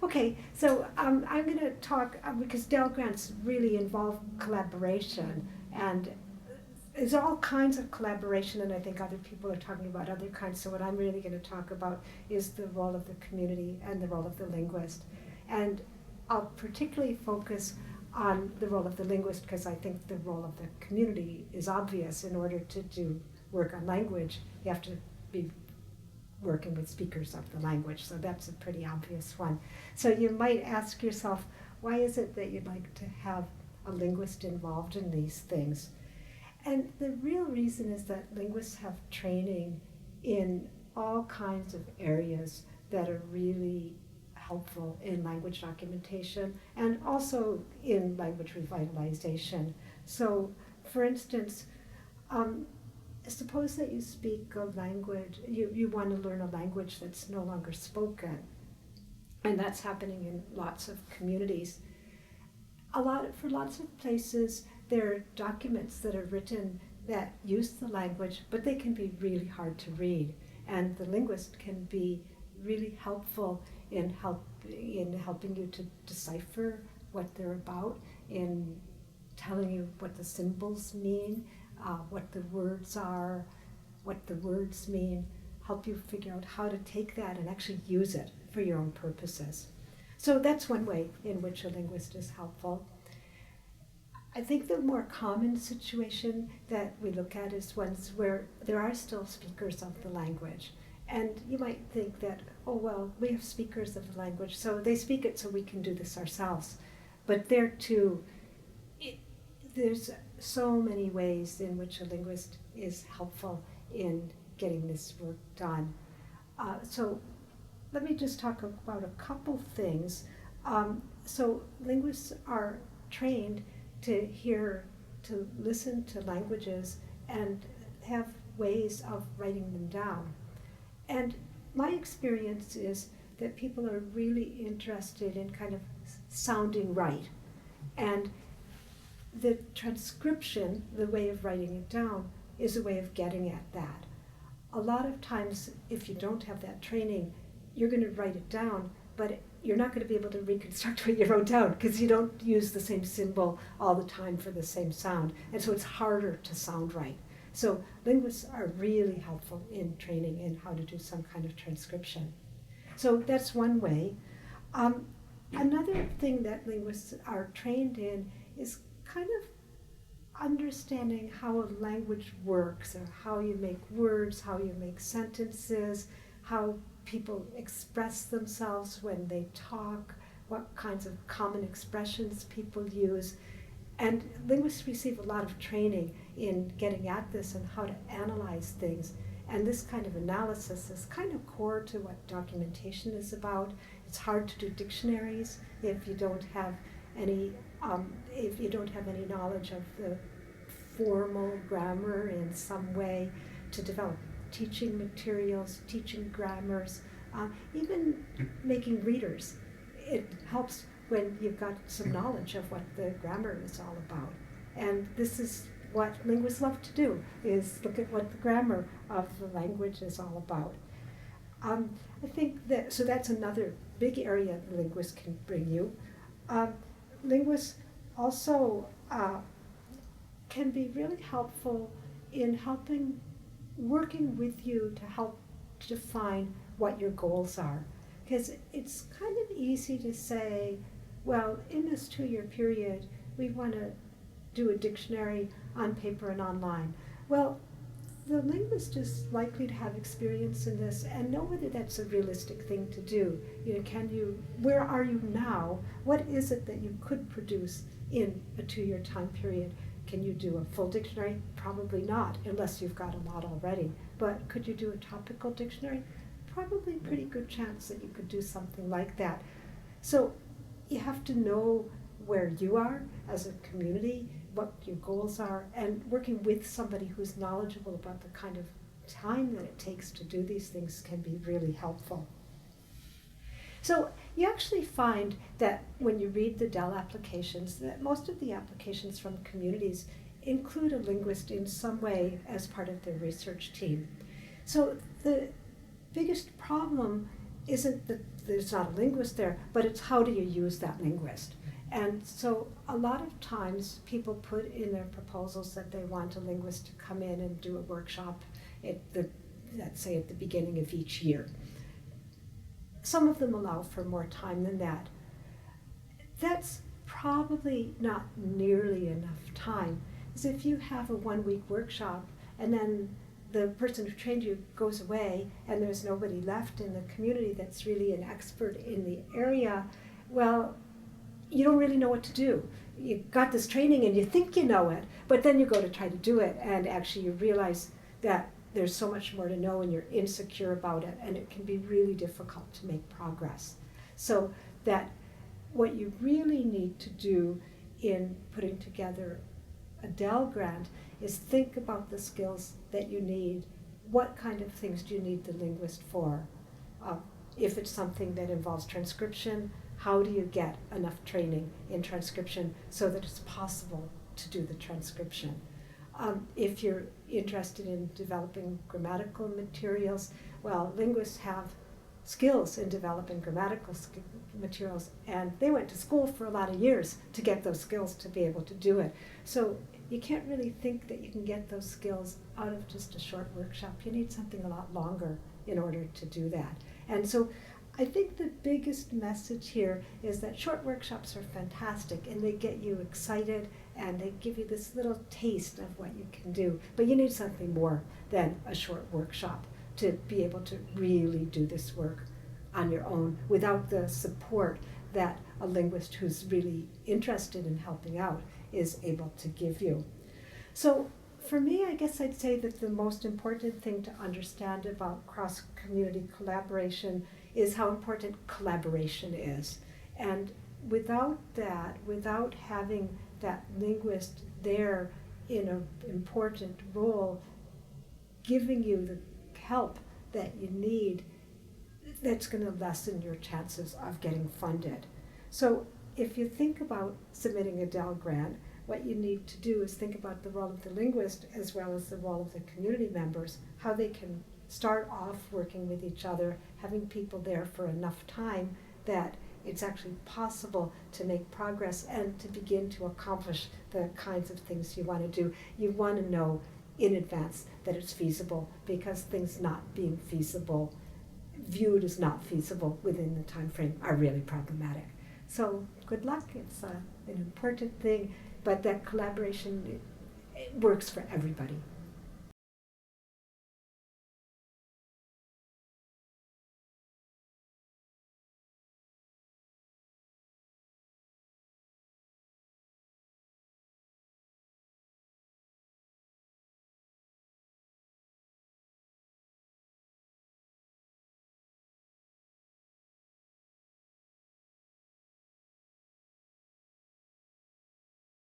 Okay, so I'm going to talk because Dell grants really involve collaboration, and there's all kinds of collaboration, and I think other people are talking about other kinds. So what I'm really going to talk about is the role of the community and the role of the linguist. And I'll particularly focus on the role of the linguist because I think the role of the community is obvious. In order to do work on language, you have to be working with speakers of the language, so that's a pretty obvious one. So you might ask yourself, why is it that you'd like to have a linguist involved in these things? And the real reason is that linguists have training in all kinds of areas that are really helpful in language documentation and also in language revitalization. So, for instance, suppose that you speak a language, you want to learn a language that's no longer spoken, and that's happening in lots of communities. For lots of places, there are documents that are written that use the language, but they can be really hard to read, and the linguist can be really helpful in helping you to decipher what they're about, in telling you what the symbols mean, what the words are, what the words mean, help you figure out how to take that and actually use it for your own purposes. So that's one way in which a linguist is helpful. I think the more common situation that we look at is ones where there are still speakers of the language. And you might think that, oh, well, we have speakers of the language, so they speak it so we can do this ourselves. But there too, there's so many ways in which a linguist is helpful in getting this work done. So let me just talk about a couple things. So linguists are trained to listen to languages and have ways of writing them down. And my experience is that people are really interested in kind of sounding right. And the transcription, the way of writing it down, is a way of getting at that. A lot of times, if you don't have that training, you're going to write it down, but you're not going to be able to reconstruct what you wrote down because you don't use the same symbol all the time for the same sound. And so it's harder to sound right. So linguists are really helpful in training in how to do some kind of transcription. So that's one way. Another thing that linguists are trained in is kind of understanding how a language works, or how you make words, how you make sentences, how people express themselves when they talk, what kinds of common expressions people use. And linguists receive a lot of training in getting at this and how to analyze things. And this kind of analysis is kind of core to what documentation is about. It's hard to do dictionaries if you don't have any knowledge of the formal grammar in some way, to develop teaching materials, teaching grammars, even making readers. It helps when you've got some knowledge of what the grammar is all about. And this is what linguists love to do, is look at what the grammar of the language is all about. I think so that's another big area linguists can bring you. Linguists also can be really helpful in working with you to help define what your goals are. Because it's kind of easy to say, well, in this 2-year period, we want to do a dictionary on paper and online. Well, the linguist is likely to have experience in this and know whether that's a realistic thing to do. Where are you now? What is it that you could produce in a 2-year time period? Can you do a full dictionary? Probably not, unless you've got a lot already. But could you do a topical dictionary? Probably a pretty good chance that you could do something like that. So you have to know where you are as a community, what your goals are, and working with somebody who's knowledgeable about the kind of time that it takes to do these things can be really helpful. So you actually find that when you read the Dell applications, that most of the applications from communities include a linguist in some way as part of their research team. So the biggest problem isn't that there's not a linguist there, but it's how do you use that linguist. And so a lot of times people put in their proposals that they want a linguist to come in and do a workshop let's say at the beginning of each year. Some of them allow for more time than that. That's probably not nearly enough time. Because if you have a 1-week workshop and then the person who trained you goes away and there's nobody left in the community that's really an expert in the area, well, you don't really know what to do. You got this training and you think you know it, but then you go to try to do it and actually you realize that there's so much more to know and you're insecure about it, and it can be really difficult to make progress. So that what you really need to do in putting together a Dell grant is think about the skills that you need. What kind of things do you need the linguist for? If it's something that involves transcription, how do you get enough training in transcription so that it's possible to do the transcription? If you're interested in developing grammatical materials, well, linguists have skills in developing grammatical materials, and they went to school for a lot of years to get those skills to be able to do it. So you can't really think that you can get those skills out of just a short workshop. You need something a lot longer in order to do that. And so I think the biggest message here is that short workshops are fantastic and they get you excited and they give you this little taste of what you can do. But you need something more than a short workshop to be able to really do this work on your own without the support that a linguist who's really interested in helping out is able to give you. So for me, I guess I'd say that the most important thing to understand about cross-community collaboration is how important collaboration is. And without that, without having that linguist there in an important role, giving you the help that you need, that's going to lessen your chances of getting funded. So if you think about submitting a Dell grant, what you need to do is think about the role of the linguist as well as the role of the community members, how they can start off working with each other, having people there for enough time that it's actually possible to make progress and to begin to accomplish the kinds of things you want to do. You want to know in advance that it's feasible, because things not being feasible, viewed as not feasible within the time frame, are really problematic. So good luck. It's an important thing, but that collaboration, it works for everybody.